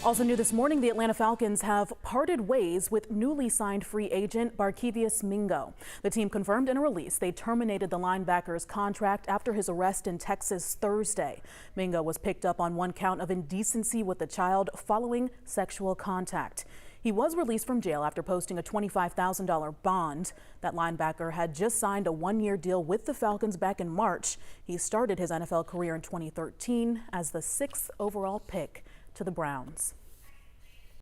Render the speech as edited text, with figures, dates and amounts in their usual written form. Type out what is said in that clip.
Also new this morning, the Atlanta Falcons have parted ways with newly signed free agent Barkevious Mingo. The team confirmed in a release they terminated the linebacker's contract after his arrest in Texas Thursday. Mingo was picked up on one count of indecency with a child following sexual contact. He was released from jail after posting a $25,000 bond. That linebacker had just signed a one-year deal with the Falcons back in March. He started his NFL career in 2013 as the 6th overall pick to the Browns.